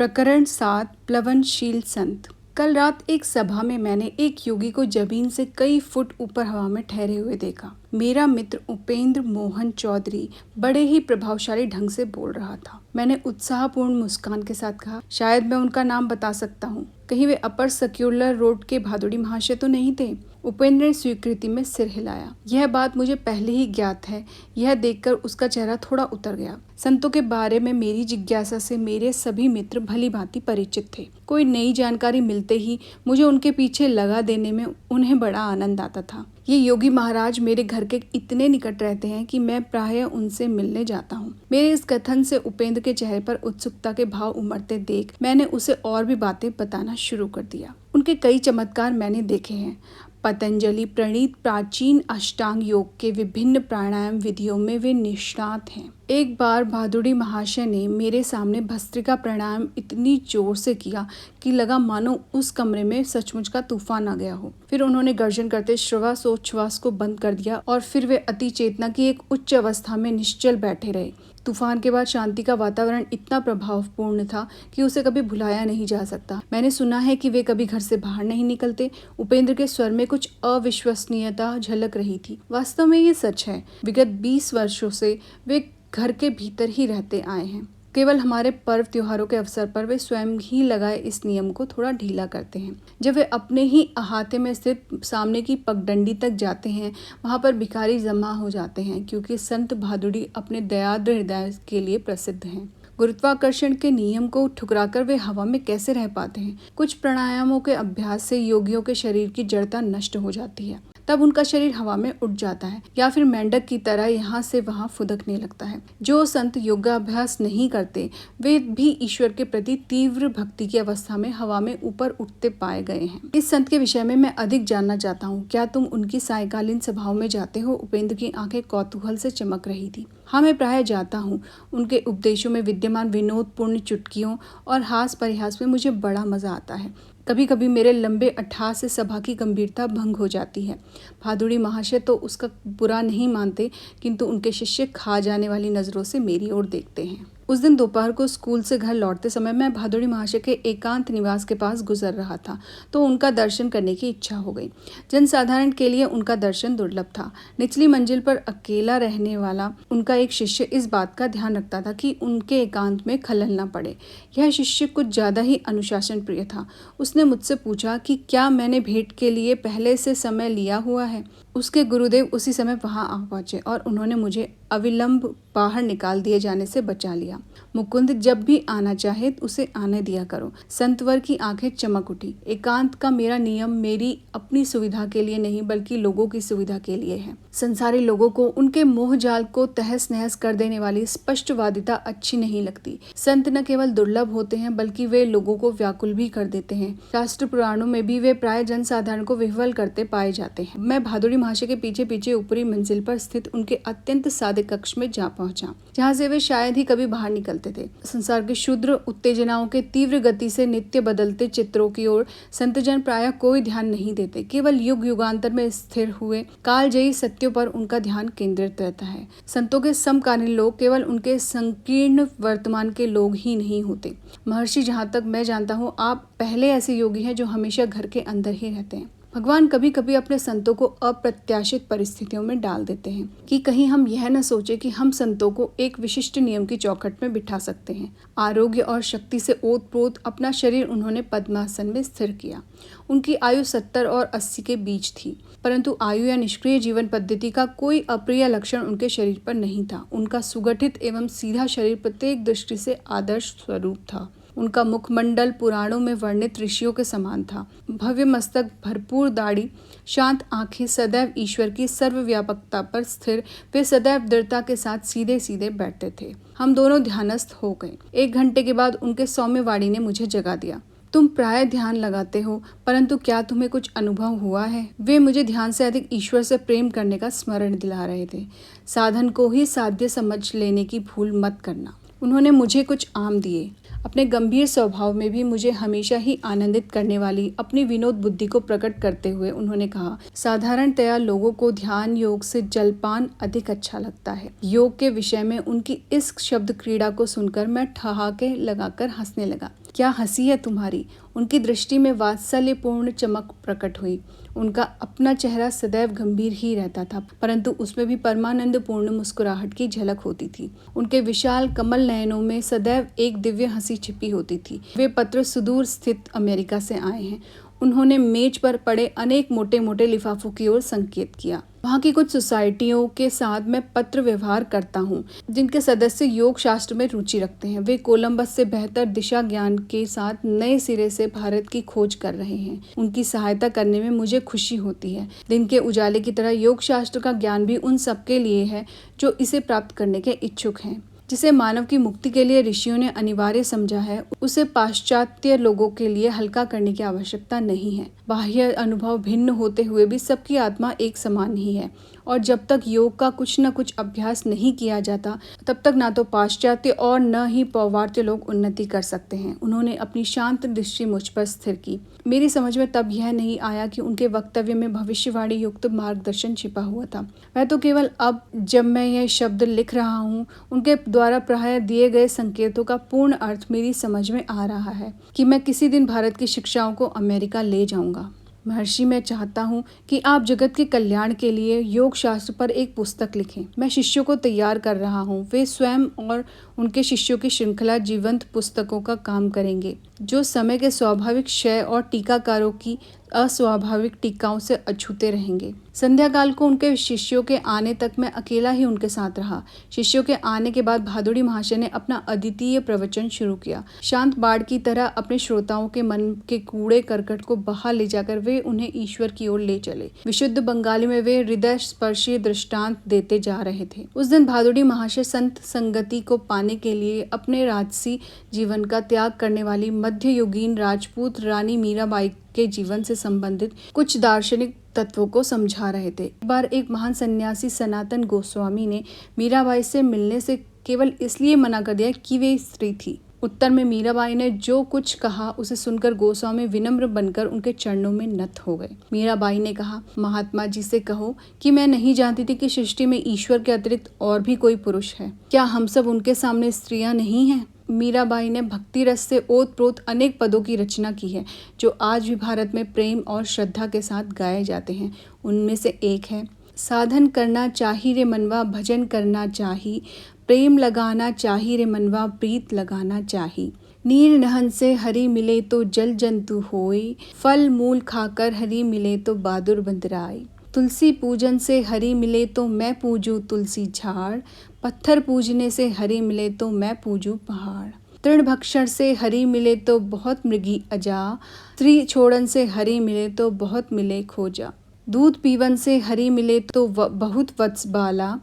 प्रकरण 7 प्लवनशील संत। कल रात एक सभा में मैंने एक योगी को जमीन से कई फुट ऊपर हवा में ठहरे हुए देखा। मेरा मित्र उपेंद्र मोहन चौधरी बड़े ही प्रभावशाली ढंग से बोल रहा था। मैंने उत्साहपूर्ण मुस्कान के साथ कहा, शायद मैं उनका नाम बता सकता हूँ। कहीं वे अपर सर्क्युलर रोड के भादुड़ी महाशय तो नहीं थे? उपेंद्र ने स्वीकृति में सिर हिलाया। यह बात मुझे पहले ही ज्ञात है। यह देखकर उसका चेहरा थोड़ा उतर गया। संतों के बारे में मेरी जिज्ञासा से मेरे सभी मित्र भली भांति परिचित थे। कोई नई जानकारी मिलते ही मुझे उनके पीछे लगा देने में उन्हें बड़ा आनंद आता था। ये योगी महाराज मेरे घर के इतने निकट रहते हैं कि मैं प्रायः उनसे मिलने जाता हूँ। मेरे इस कथन से उपेंद्र के चेहरे पर उत्सुकता के भाव उमड़ते देख मैंने उसे और भी बातें बताना शुरू कर दिया। उनके कई चमत्कार मैंने देखे हैं। पतंजलि प्रणीत प्राचीन अष्टांग योग के विभिन्न प्राणायाम विधियों में वे निष्णात हैं। एक बार भादुड़ी महाशय ने मेरे सामने भस्त्रिका प्राणायाम इतनी जोर से किया कि लगा मानो उस कमरे में सचमुच का तूफान आ गया हो। फिर उन्होंने गर्जन करते श्वासोच्छ्वास को बंद कर दिया और फिर वे अति चेतना की एक उच्च अवस्था में निश्चल बैठे रहे। तूफान के बाद शांति का वातावरण इतना प्रभावपूर्ण था कि उसे कभी भुलाया नहीं जा सकता। मैंने सुना है कि वे कभी घर से बाहर नहीं निकलते। उपेंद्र के स्वर में कुछ अविश्वसनीयता झलक रही थी। वास्तव में ये सच है। विगत 20 वर्षों से वे घर के भीतर ही रहते आए हैं। केवल हमारे पर्व त्योहारों के अवसर पर वे स्वयं ही लगाए इस नियम को थोड़ा ढीला करते हैं। जब वे अपने ही अहाते में स्थित सामने की पगडंडी तक जाते हैं, वहां पर भिखारी जमा हो जाते हैं, क्योंकि संत भादुड़ी अपने दयाद्र हृदय के लिए प्रसिद्ध हैं। गुरुत्वाकर्षण के नियम को ठुकराकर वे हवा में कैसे रह पाते हैं? कुछ प्राणायामों के अभ्यास से योगियों के शरीर की जड़ता नष्ट हो जाती है। तब उनका शरीर हवा में उड़ जाता है या फिर मेंढक की तरह यहाँ से वहाँ फुदकने लगता है। जो संत योगाभ्यास नहीं करते वे भी ईश्वर के प्रति तीव्र भक्ति की अवस्था में हवा में ऊपर उठते पाए गए हैं। इस संत के विषय में मैं अधिक जानना चाहता हूँ। क्या तुम उनकी सायंकालीन सभाओं में जाते हो? उपेंद्र की आंखें कौतूहल से चमक रही थी। हाँ, मैं प्रायः जाता हूँ। उनके उपदेशों में विद्यमान विनोदपूर्ण चुटकियों और हास परिहास में मुझे बड़ा मजा आता है। कभी कभी मेरे लंबे अट्ठास से सभा की गंभीरता भंग हो जाती है। भादुड़ी महाशय तो उसका बुरा नहीं मानते, किंतु उनके शिष्य खा जाने वाली नजरों से मेरी ओर देखते हैं। उस दिन दोपहर को स्कूल से घर लौटते समय मैं भादुड़ी महाशय के एकांत निवास के पास गुजर रहा था तो उनका दर्शन करने की इच्छा हो गई। जनसाधारण के लिए उनका दर्शन दुर्लभ था। निचली मंजिल पर अकेला रहने वाला उनका एक शिष्य इस बात का ध्यान रखता था कि उनके एकांत में खलल न पड़े। यह शिष्य कुछ ज्यादा ही अनुशासन प्रिय था। उसने मुझसे पूछा कि क्या मैंने भेंट के लिए पहले से समय लिया हुआ है। उसके गुरुदेव उसी समय वहां आ पहुंचे और उन्होंने मुझे अविलंब बाहर निकाल दिए जाने से बचा लिया। मुकुंद, जब भी आना चाहे उसे आने दिया करो। संतवर की आंखें चमक उठी। एकांत का मेरा नियम मेरी अपनी सुविधा के लिए नहीं बल्कि लोगों की सुविधा के लिए है। संसारी लोगों को उनके मोह जाल को तहस नहस कर देने वाली स्पष्टवादिता अच्छी नहीं लगती। संत न केवल दुर्लभ होते हैं बल्कि वे लोगों को व्याकुल भी कर देते हैं। शास्त्र पुराणों में भी वे प्राय जनसाधारण को विह्वल करते पाए जाते हैं। मैं भादुड़ी महाशय के पीछे पीछे ऊपरी मंजिल पर स्थित उनके अत्यंत सादे कक्ष में जा पहुंचा, जहाँ से वे शायद ही कभी बाहर निकलते थे। संसार के क्षुद्र उत्तेजनाओं के तीव्र गति से नित्य बदलते चित्रों की ओर संतजन प्रायः कोई ध्यान नहीं देते। केवल युग युगांतर में स्थिर हुए कालजयी सत्यों पर उनका ध्यान केंद्रित रहता है। संतों के समकालीन लोग केवल उनके संकीर्ण वर्तमान के लोग ही नहीं होते। महर्षि, जहाँ तक मैं जानता हूँ, आप पहले ऐसे योगी हैं जो हमेशा घर के अंदर ही रहते हैं। भगवान कभी कभी अपने संतों को अप्रत्याशित परिस्थितियों में डाल देते हैं कि कहीं हम यह न सोचे कि हम संतों को एक विशिष्ट नियम की चौखट में बिठा सकते हैं। आरोग्य और शक्ति से ओतप्रोत अपना शरीर उन्होंने पद्मासन में स्थिर किया। उनकी आयु 70 और 80 के बीच थी, परंतु आयु या निष्क्रिय जीवन पद्धति का कोई अप्रिय लक्षण उनके शरीर पर नहीं था। उनका सुगठित एवं सीधा शरीर प्रत्येक दृष्टि से आदर्श स्वरूप था। उनका मुखमंडल पुराणों में वर्णित ऋषियों के समान था। भव्य मस्तक, भरपूर दाढ़ी, शांत आंखें, सदैव ईश्वर की सर्वव्यापकता पर स्थिर, वे सदैव दृढ़ता के साथ सीधे सीधे बैठते थे। हम दोनों ध्यानस्थ हो गए। 1 घंटे के बाद उनके सौम्य वाणी ने मुझे जगा दिया। तुम प्राय ध्यान लगाते हो, परंतु क्या तुम्हें कुछ अनुभव हुआ है? वे मुझे ध्यान से अधिक ईश्वर से प्रेम करने का स्मरण दिला रहे थे। साधन को ही साध्य समझ लेने की भूल मत करना। उन्होंने मुझे कुछ आम दिए। अपने गंभीर स्वभाव में भी मुझे हमेशा ही आनंदित करने वाली अपनी विनोद बुद्धि को प्रकट करते हुए उन्होंने कहा, साधारणतया लोगों को ध्यान योग से जलपान अधिक अच्छा लगता है। योग के विषय में उनकी इस शब्द क्रीड़ा को सुनकर मैं ठहाके लगाकर हंसने लगा। क्या हंसी है तुम्हारी? उनकी दृष्टि में वात्सल्यपूर्ण चमक प्रकट हुई। उनका अपना चेहरा सदैव गंभीर ही रहता था, परंतु उसमें भी परमानंदपूर्ण मुस्कुराहट की झलक होती थी। उनके विशाल कमल नयनों में सदैव एक दिव्य हंसी छिपी होती थी। वे पत्र सुदूर स्थित अमेरिका से आए हैं। उन्होंने मेज पर पड़े अनेक मोटे मोटे लिफाफों की ओर संकेत किया। वहाँ की कुछ सोसाइटियों के साथ मैं पत्र व्यवहार करता हूँ, जिनके सदस्य योग शास्त्र में रुचि रखते हैं। वे कोलंबस से बेहतर दिशा ज्ञान के साथ नए सिरे से भारत की खोज कर रहे हैं। उनकी सहायता करने में मुझे खुशी होती है। दिन के उजाले की तरह योग शास्त्र का ज्ञान भी उन सबके लिए है जो इसे प्राप्त करने के इच्छुक हैं। जिसे मानव की मुक्ति के लिए ऋषियों ने अनिवार्य समझा है, उसे पाश्चात्य लोगों के लिए हल्का करने की आवश्यकता नहीं है। बाह्य अनुभव भिन्न होते हुए भी सबकी आत्मा एक समान ही है, और जब तक योग का कुछ न कुछ अभ्यास नहीं किया जाता, तब तक ना तो पाश्चात्य और न ही पौवार्त्य लोग उन्नति कर सकते हैं। उन्होंने अपनी शांत दृष्टि मुझ पर स्थिर की। मेरी समझ में तब यह नहीं आया कि उनके वक्तव्य में भविष्यवाणी युक्त मार्गदर्शन छिपा हुआ था। वह तो केवल अब, जब मैं यह शब्द लिख रहा हूँ, उनके द्वारा प्रायः दिए गए संकेतों का पूर्ण अर्थ मेरी समझ में आ रहा है कि मैं किसी दिन भारत की शिक्षाओं को अमेरिका ले जाऊंगा। महर्षि, मैं चाहता हूँ कि आप जगत के कल्याण के लिए योग शास्त्र पर एक पुस्तक लिखें। मैं शिष्यों को तैयार कर रहा हूँ। वे स्वयं और उनके शिष्यों की श्रृंखला जीवंत पुस्तकों का काम करेंगे, जो समय के स्वाभाविक क्षय और टीकाकारों की अस्वाभाविक टीकाओं से अछूते रहेंगे। संध्या काल को उनके शिष्यों के आने तक मैं अकेला ही उनके साथ रहा। शिष्यों के आने के बाद भादुड़ी महाशय ने अपना अद्वितीय प्रवचन शुरू किया। शांत बाढ़ की तरह अपने श्रोताओं के मन के कूड़े करकट को बहा ले जाकर वे उन्हें ईश्वर की ओर ले चले। विशुद्ध बंगाली में वे हृदय स्पर्शी दृष्टांत देते जा रहे थे। उस दिन भादुड़ी महाशय संत संगति को पाने के लिए अपने राजसी जीवन का त्याग करने वाली मध्ययुगीन राजपूत रानी मीराबाई के जीवन से संबंधित कुछ दार्शनिक तत्वों को समझा रहे थे। एक बार एक महान सन्यासी सनातन गोस्वामी ने मीराबाई से मिलने से केवल इसलिए मना कर दिया कि वे स्त्री थी। उत्तर में मीराबाई ने जो कुछ कहा उसे सुनकर गोस्वामी विनम्र बनकर उनके चरणों में नत हो गए। मीराबाई ने कहा, महात्मा जी से कहो कि मैं नहीं जानती थी कि सृष्टि में ईश्वर के अतिरिक्त और भी कोई पुरुष है। क्या हम सब उनके सामने स्त्रियां नहीं हैं? मीराबाई ने भक्ति रस से ओत-प्रोत अनेक पदों की रचना की है, जो आज भी भारत में प्रेम और श्रद्धा के साथ गाए जाते हैं। उनमें से एक है, साधन करना चाही रे मनवा, भजन करना चाही, प्रेम लगाना चाही रे मनवा, प्रीत लगाना चाही। नीर नहन से हरि मिले तो जल जंतु होए, फल मूल खाकर हरि मिले तो बहादुर बंदराए। तुलसी पूजन से हरि मिले तो मैं पूजूं तुलसी झाड़, पत्थर पूजने से हरि मिले तो मैं पूजूं पहाड़। तृण भक्षण से हरि मिले तो बहुत मृगी अजा, स्त्री छोड़न से हरि मिले तो बहुत मिले खोजा। दूध पीवन से हरि मिले तो बहुत वत्स बाला,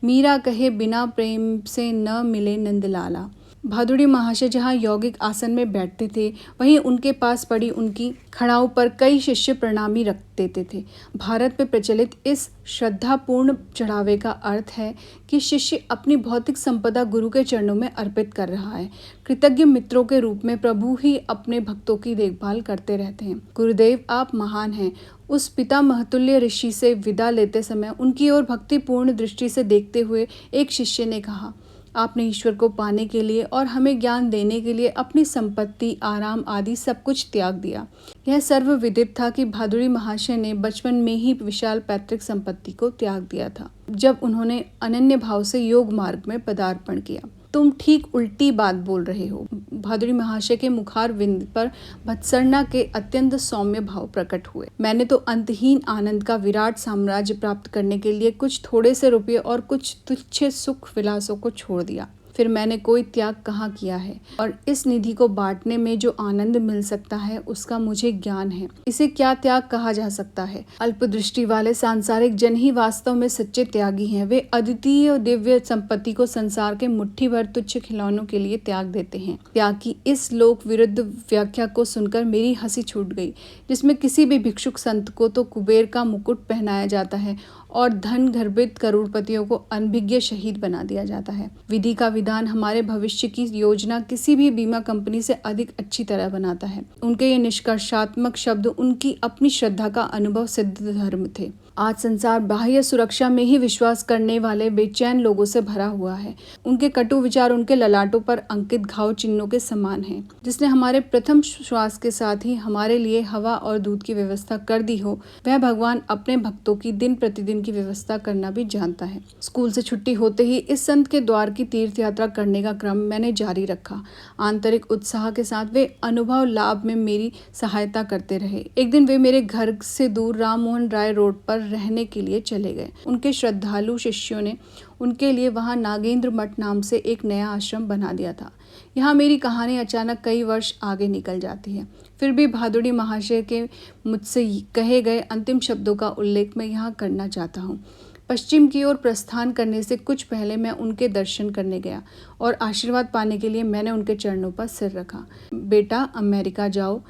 मीरा कहे बिना प्रेम से न मिले नंदलाला। भादुड़ी महाशय जहाँ यौगिक आसन में बैठते थे, वहीं उनके पास पड़ी उनकी खड़ाऊ पर कई शिष्य प्रणामी रख देते थे। भारत में प्रचलित इस श्रद्धापूर्ण चढ़ावे का अर्थ है कि शिष्य अपनी भौतिक संपदा गुरु के चरणों में अर्पित कर रहा है। कृतज्ञ मित्रों के रूप में प्रभु ही अपने भक्तों की देखभाल करते रहते हैं। गुरुदेव, आप महान हैं। उस पिता महतुल्य ऋषि से विदा लेते समय उनकी ओर भक्तिपूर्ण दृष्टि से देखते हुए एक शिष्य ने कहा, आपने ईश्वर को पाने के लिए और हमें ज्ञान देने के लिए अपनी संपत्ति, आराम आदि सब कुछ त्याग दिया। यह सर्वविदित था कि भादुड़ी महाशय ने बचपन में ही विशाल पैतृक संपत्ति को त्याग दिया था, जब उन्होंने अनन्य भाव से योग मार्ग में पदार्पण किया। तुम ठीक उल्टी बात बोल रहे हो। भादुड़ी महाशय के मुखार विंद पर भत्सरना के अत्यंत सौम्य भाव प्रकट हुए। मैंने तो अंतहीन आनंद का विराट साम्राज्य प्राप्त करने के लिए कुछ थोड़े से रुपये और कुछ तुच्छ सुख विलासों को छोड़ दिया। फिर मैंने कोई त्याग कहाँ किया है, और इस निधि को बांटने में जो आनंद मिल सकता है उसका मुझे ज्ञान है। इसे क्या त्याग कहा जा सकता है? अल्पदृष्टि वाले सांसारिक जन ही वास्तव में सच्चे त्यागी हैं। वे अद्वितीय दिव्य संपत्ति को संसार के मुट्ठी भर तुच्छ खिलौनों के लिए त्याग देते हैं। त्याग की इस लोक विरुद्ध व्याख्या को सुनकर मेरी हंसी छूट गई, जिसमें किसी भी भिक्षुक संत को तो कुबेर का मुकुट पहनाया जाता है और धन गर्भित करोड़पतियों को अनभिज्ञ शहीद बना दिया जाता है। विधि का विधान हमारे भविष्य की योजना किसी भी बीमा कंपनी से अधिक अच्छी तरह बनाता है। उनके ये निष्कर्षात्मक शब्द उनकी अपनी श्रद्धा का अनुभव सिद्ध धर्म थे। आज संसार बाह्य सुरक्षा में ही विश्वास करने वाले बेचैन लोगों से भरा हुआ है। उनके कटु विचार उनके ललाटों पर अंकित घाव चिन्हों के समान हैं। जिसने हमारे प्रथम श्वास के साथ ही हमारे लिए हवा और दूध की व्यवस्था कर दी हो, वह भगवान अपने भक्तों की दिन प्रतिदिन की व्यवस्था करना भी जानता है। स्कूल से छुट्टी होते ही इस संत के द्वार की तीर्थ यात्रा करने का क्रम मैंने जारी रखा। आंतरिक उत्साह के साथ वे अनुभव लाभ में मेरी सहायता करते रहे। एक दिन वे मेरे घर से दूर राम मोहन राय रोड पर रहने के लिए चले गए। उनके श्रद्धालु शिष्यों ने उनके लिए वहां नागेंद्र मठ नाम से एक नया आश्रम बना दिया था। यहाँ मेरी कहानी अचानक कई वर्ष आगे निकल जाती है। फिर भी भादुड़ी महाशय के मुझसे कहे गए अंतिम शब्दों का उल्लेख मैं यहाँ करना चाहता हूँ। पश्चिम की ओर प्रस्थान करने से कुछ पहले मैं उनके दर्शन करने गया और आशीर्वाद पाने के लिए मैंने उनके चरणों पर सिर रखा। बेटा, अमेरिका जाओ,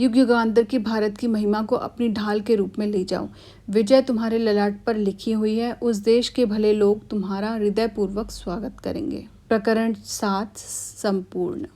युग युगांतर की भारत की महिमा को अपनी ढाल के रूप में ले जाओ। विजय तुम्हारे ललाट पर लिखी हुई है। उस देश के भले लोग तुम्हारा हृदयपूर्वक स्वागत करेंगे। प्रकरण 7 संपूर्ण।